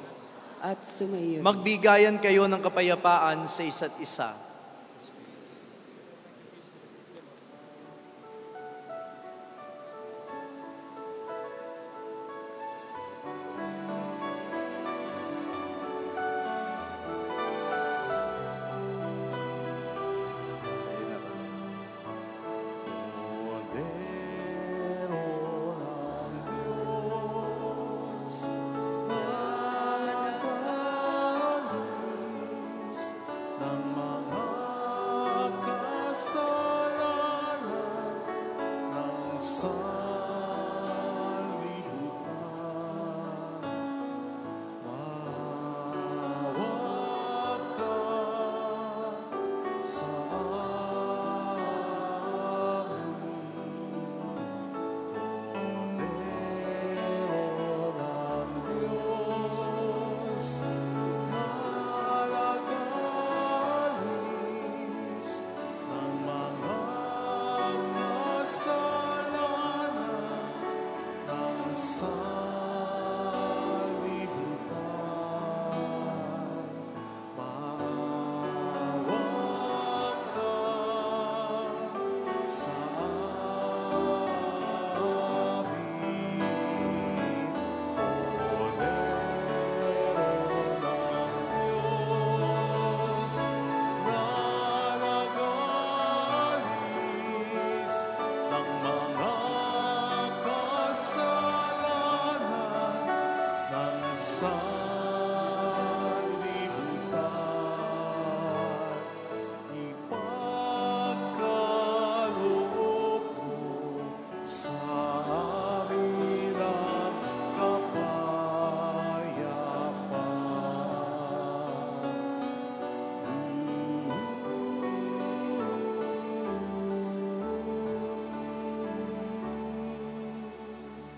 At sumayo. Magbigayan kayo ng kapayapaan sa isa't isa.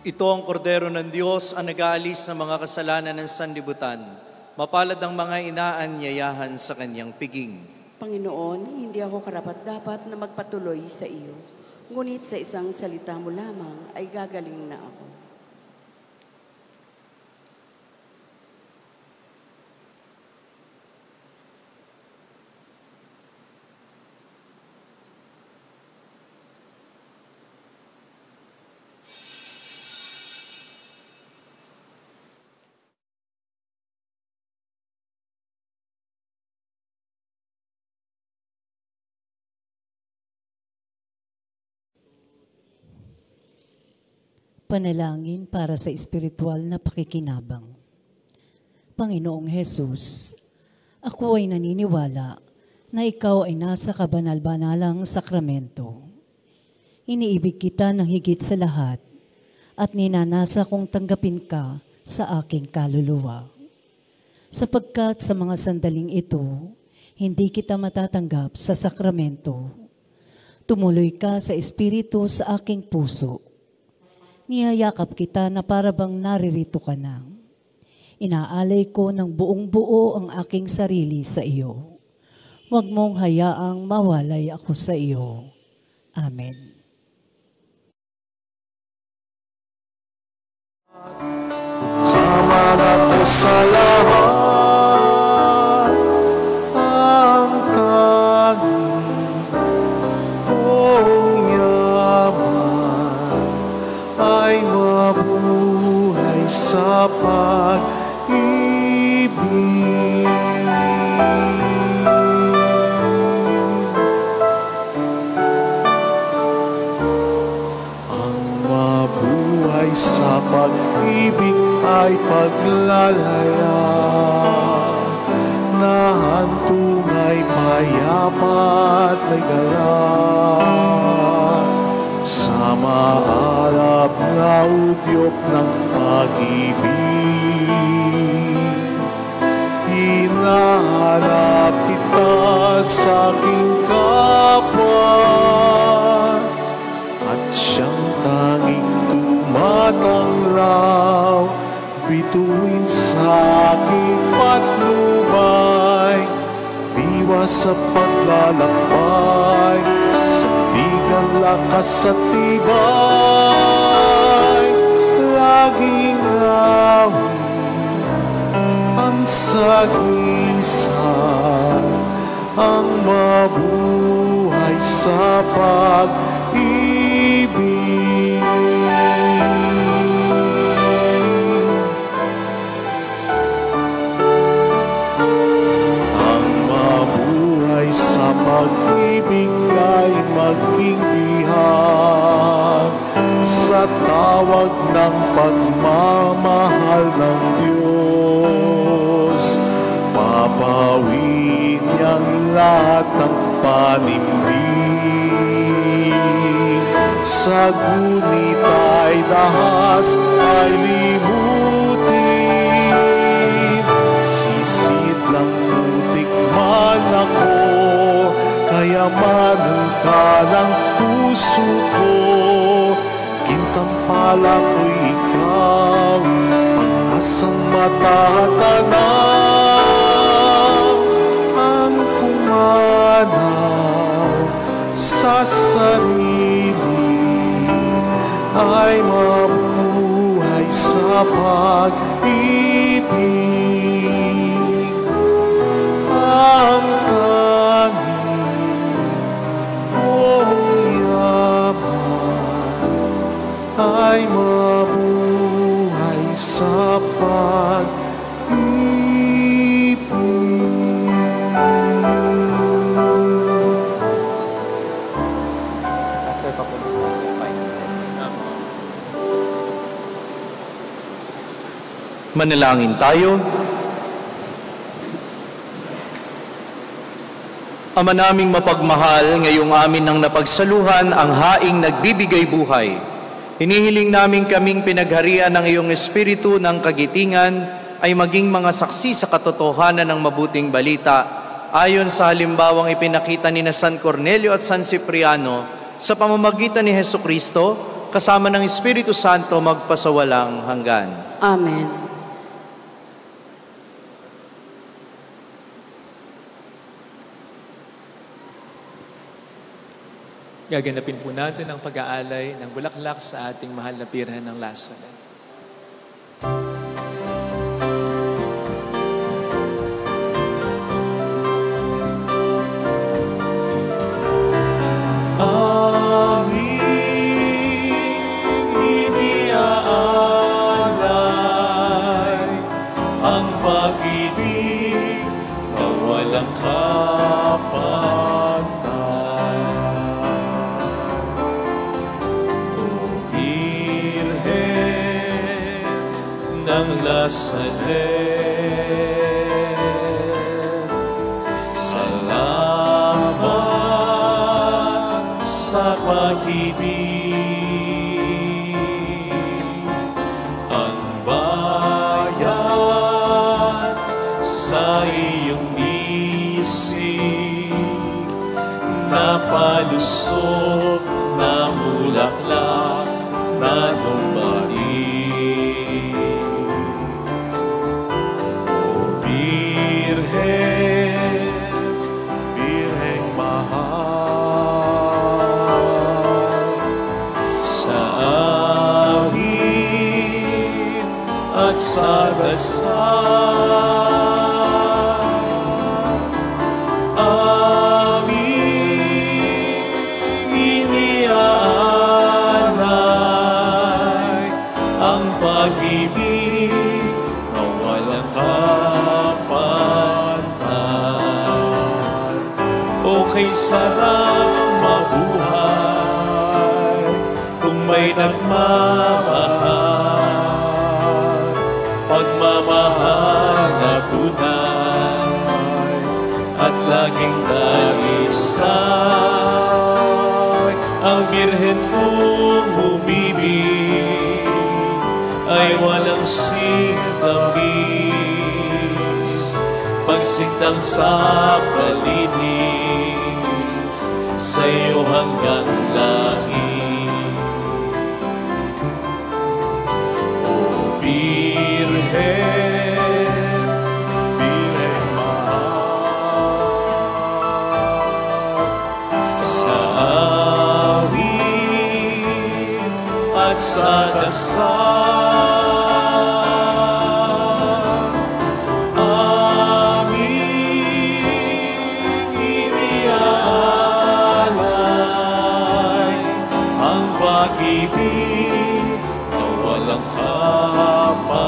Ito ang kordero ng Diyos ang nag-aalis ng mga kasalanan ng sanlibutan. Mapalad ang mga inaanyayahan sa kanyang piging. Panginoon, hindi ako karapat-dapat na magpatuloy sa iyo. Ngunit sa isang salita mo lamang ay gagaling na ako. Panalangin para sa espiritual na pakikinabang. Panginoong Hesus, ako ay naniniwala na ikaw ay nasa kabanal-banalang sakramento. Iniibig kita ng higit sa lahat at ninanasa kong tanggapin ka sa aking kaluluwa. Sapagkat sa mga sandaling ito, hindi kita matatanggap sa sakramento. Tumuloy ka sa espiritu sa aking puso. Niyayakap kita na parabang naririto ka na. Inaalay ko ng buong buo ang aking sarili sa iyo. Huwag mong hayaang mawalay ako sa iyo. Amen. Kamanap ko sa lahat ang tanging kong yaman ay mabuhay sa pag-ibig. Ang mabuhay sa pag-ibig ay paglalaya na hantong ay payapa at may galak sa maalap na udyok ng pag-ibig. Hinahanap kita sa aking kapwa at siyang tanging tumatanglaw bituin sa aking patnubay, diwa sa paglalakbay, sa tigang lakas at tibay. magingawi ang sagisag, ang mabuhay sa pag-ibig. Ang mabuhay sa pag-ibig ay maging bihag sa tawag ng pagmamahal ng Diyos. Papawin niyang lahat ng panimbig. Sa gunit ay dahas ay limutin. Sisid lang putik man ako, kayamanan ka ng puso ko. Gintampala ko'y ikaw, pag-asang matatanaw. Ang pumanaw sa sarili ay mabuhay sa pag-ibig. Ang tanging yaman ay mabuhay sa pag-ibig. Manalangin tayo. Ama naming mapagmahal, ngayong amin nang napagsaluhan ang haing nagbibigay buhay. Hinihiling namin kaming pinagharian ng iyong espiritu ng kagitingan ay maging mga saksi sa katotohanan ng mabuting balita ayon sa halimbawang ipinakita ni San Cornelio at San Cipriano sa pamamagitan ni Hesukristo kasama ng Espiritu Santo magpasawalang hanggan. Amen. Gaganapin po natin ang pag-aalay ng bulaklak sa ating mahal na Birhen ng Lazaret. Aming iniaalay ang pag-ibig na walang kapantay. Ng Lazaret, salamat sa pag-ibig. Ang bayan sa iyong isig, napalusot na bulaklak na dumating. Birheng mahal, sa awit at sa dasal, aming iniaalay ang pag-ibig na walang kay sarap mabuhay kung may nagmamahal, pagmamahal na tunay at laging darisay. Ang Birhen kong umibig ay walang sintamis, pagsintang sa palinis sa iyo hanggang langit. O Birhen, Birhen mahal, sa awit at sa dasal, pag-ibig na walang kapantay.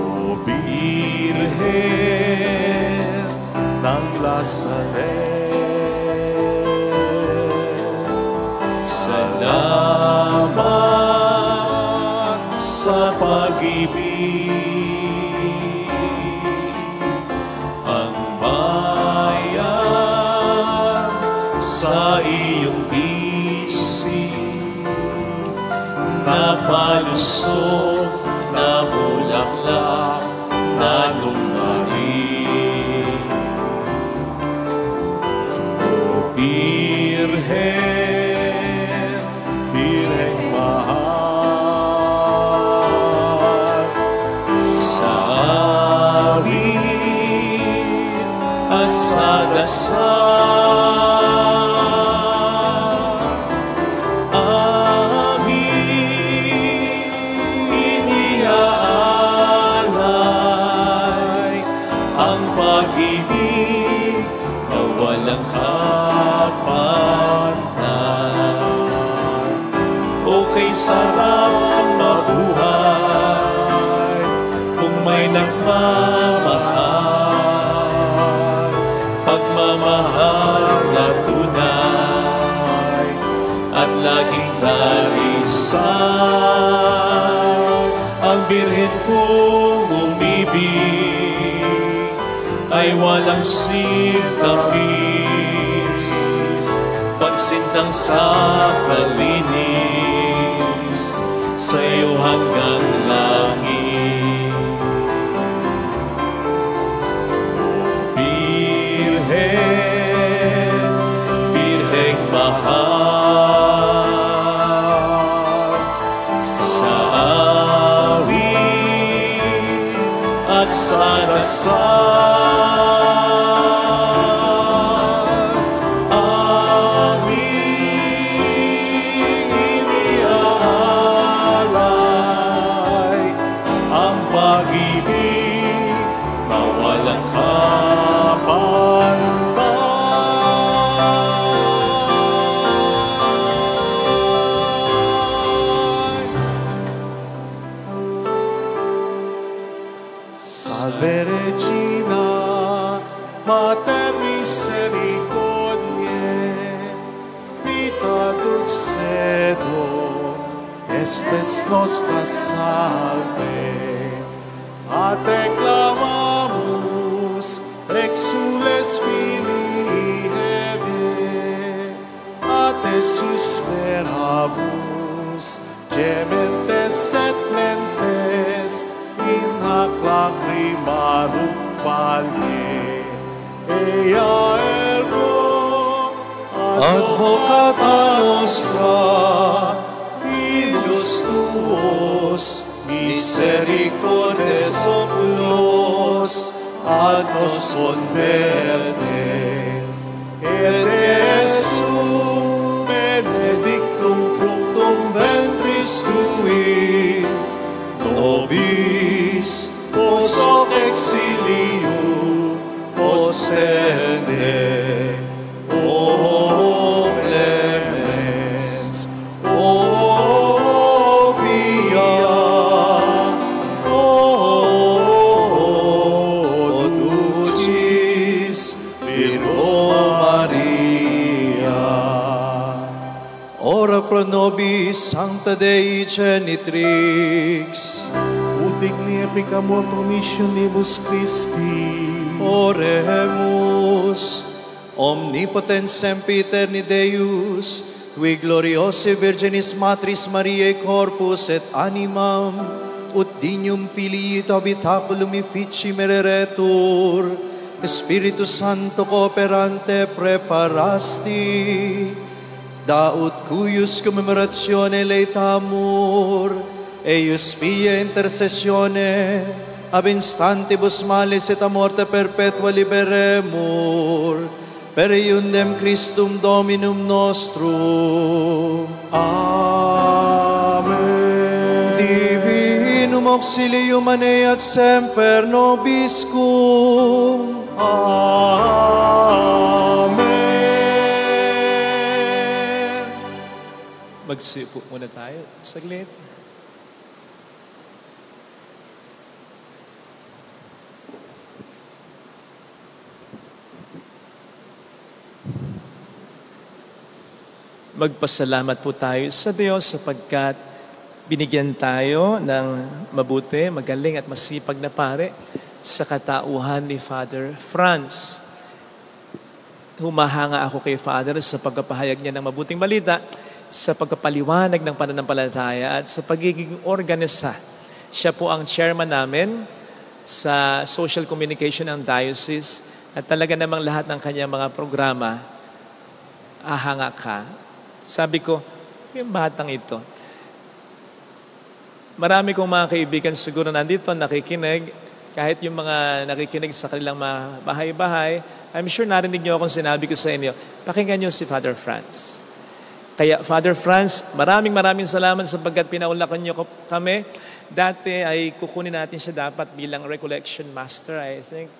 O Birhen ng Nazaret, salamat sa pag-ibig. Ang bayan sa iyong bisig, napalusok na bulaklak na lumaing. O Birhen, Birheng mahal, sa awit at sa dasal, aming iniaalay ang pag-ibig na walang kapantay. O kay sarap mabuhay kung may nagmamahal, pagmamahal na tunay at laging darisan. Ang birhen kong umibig ay walang sintamis, pagsintang sa kalinis, sa iyo hanggang langit. O Birhen, Birheng mahal, sa awit at sa dasal, aming iniaalay ang pag-ibig na walang kapantay. Salve Regina, Mater Misericordiae, vita dulcedo, estes nostra salve. A te clamamus, exules Filii Hevae, a te susperamus, gementes et lentes, in hac lacrimarum valle. Ea ergo, advocata nostra, Ilus tuos, misericordes oculos, ad nos converte. Et Jesum benedictum fructum ventris tui, nobis post hoc exilium possende. O clemens, o pia, o dulcis Virgo Maria. Ora pro nobis Sancta Dei Genitrix, Ut dignificamur promissionibus Christi. oremus. Omnipotens sempiterni Deus, qui gloriosi Virginis Matris Mariae corpus et animam, ut dignum filii habitaculum effici mereretur, Spiritus Santo cooperante preparasti, da ut cuius commemoratione leitamur, eius pia intercessione, ab instantibus malis et a morte perpetua liberemur, per iundem Christum Dominum nostrum. Amen. Divinum auxilium maneat semper nobiscum. Amen. Magsiupo muna tayo. Saglit. Magpasalamat po tayo sa Diyos sapagkat binigyan tayo ng mabuti, magaling at masipag na pare sa katauhan ni Father Franz. Humahanga ako kay Father sa pagpapahayag niya ng mabuting balita, sa pagpapaliwanag ng pananampalataya at sa pagiging organisa. Siya po ang chairman namin sa social communication ng diocese at talaga namang lahat ng kanyang mga programa, ahanga ka. Sabi ko, yung batang ito. Marami kong mga kaibigan siguro nandito nakikinig, kahit yung mga nakikinig sa kanilang mga bahay-bahay, I'm sure narinig niyo akong sinabi ko sa inyo, pakinggan niyo si Father Franz. Kaya Father Franz, maraming salamat sapagkat pinaulakan niyo kami. Dati ay kukunin natin siya dapat bilang recollection master, I think.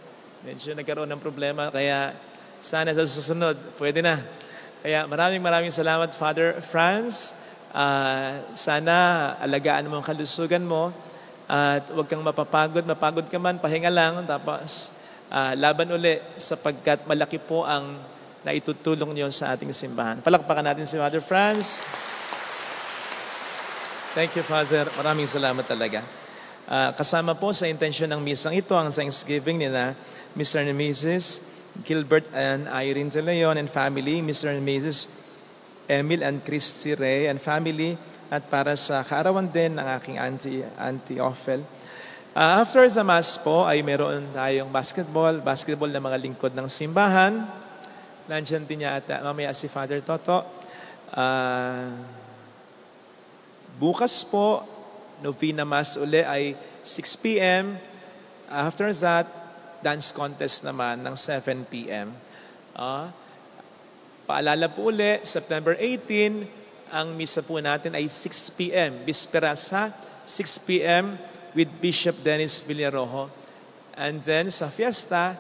Medyo nagkaroon ng problema, kaya sana sa susunod, pwede na. Kaya maraming salamat Father Franz. Sana alagaan mo ang kalusugan mo at huwag kang mapapagod. Mapagod ka man, pahinga lang. Tapos laban uli sapagkat malaki po ang naitutulong niyo sa ating simbahan. Palakpakan natin si Father Franz. Thank you, Father. Maraming salamat talaga. Kasama po sa intensyon ng misang ito ang Thanksgiving nila Mr. and Mrs. Gilbert and Irene De Leon and family, Mr. and Mrs. Emil and Christy Ray and family, at para sa kaarawan din ng aking Auntie Ophel. After the Mass po ay meron tayong basketball ng mga lingkod ng simbahan. Nandiyan din niya at mamaya si Father Toto. Bukas po, Novena Mass uli ay 6 p.m. After that, dance contest naman ng 7 p.m. Paalala po uli, September 18, ang misa po natin ay 6 p.m. Bispera sa 6 p.m. with Bishop Dennis Villarojo. And then sa fiesta,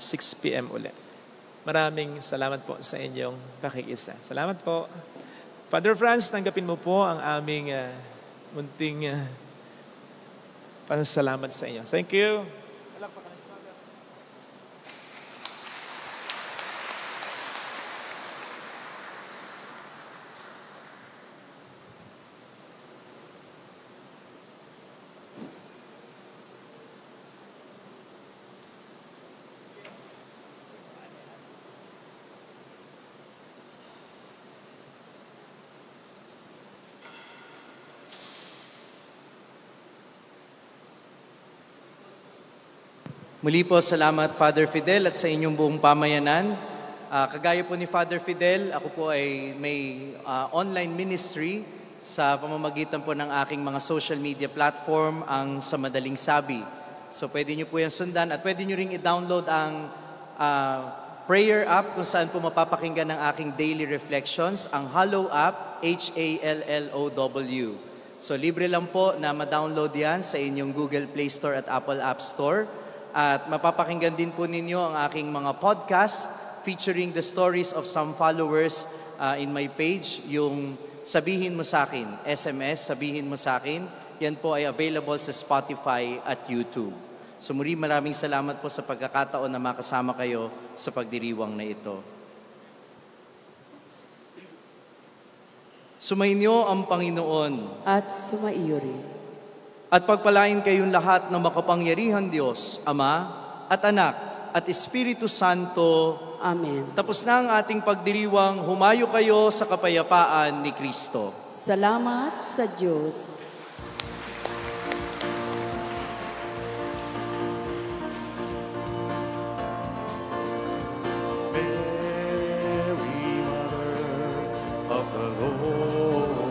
6 p.m. uli. Maraming salamat po sa inyong pakikiisa. Salamat po. Father Franz, tanggapin mo po ang aming munting pasalamat sa inyo. Thank you. Muli po, salamat Father Fidel at sa inyong buong pamayanan. Kagaya po ni Father Fidel, ako po ay may online ministry sa pamamagitan po ng aking mga social media platform, ang Sa Madaling Sabi. So pwede nyo po yan sundan at pwede nyo ring i-download ang prayer app kung saan po mapapakinggan ng aking daily reflections, ang Hallow app, Hallow. So libre lang po na ma-download yan sa inyong Google Play Store at Apple App Store. At mapapakinggan din po ninyo ang aking mga podcast featuring the stories of some followers in my page. Yung Sabihin Mo Sa Akin, SMS, Sabihin Mo Sa Akin, yan po ay available sa Spotify at YouTube. So muli maraming salamat po sa pagkakataon na makasama kayo sa pagdiriwang na ito. Sumainyo ang Panginoon. At sumaiyo rin. At pagpalain kayong lahat ng makapangyarihan Diyos, Ama at Anak at Espiritu Santo. Amen. Tapos na ang ating pagdiriwang, humayo kayo sa kapayapaan ni Kristo. Salamat sa Diyos. Mary, Mother of the Lord,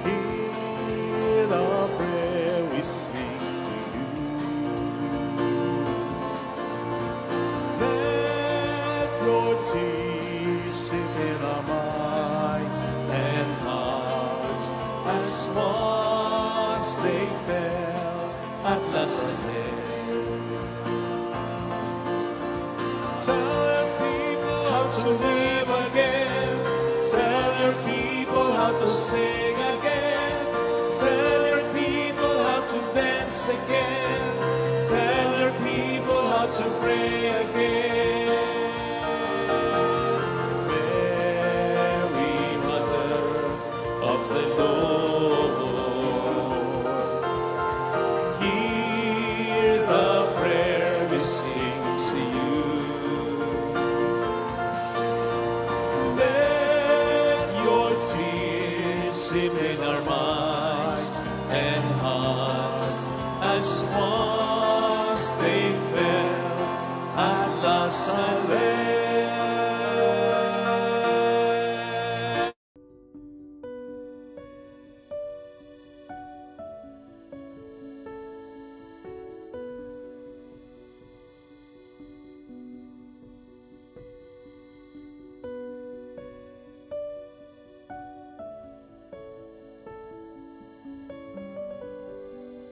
hear the prayer we sing to you. Let your tears sink in our minds and hearts as once they fell at last again. Tell people how to live again. to sing again. Tell your people how to dance again. Tell your people how to pray again. Mary, Mother of the Lord, hear the prayer we sing to you. Let your tears sip in our minds and hearts as once they fell at La Salette.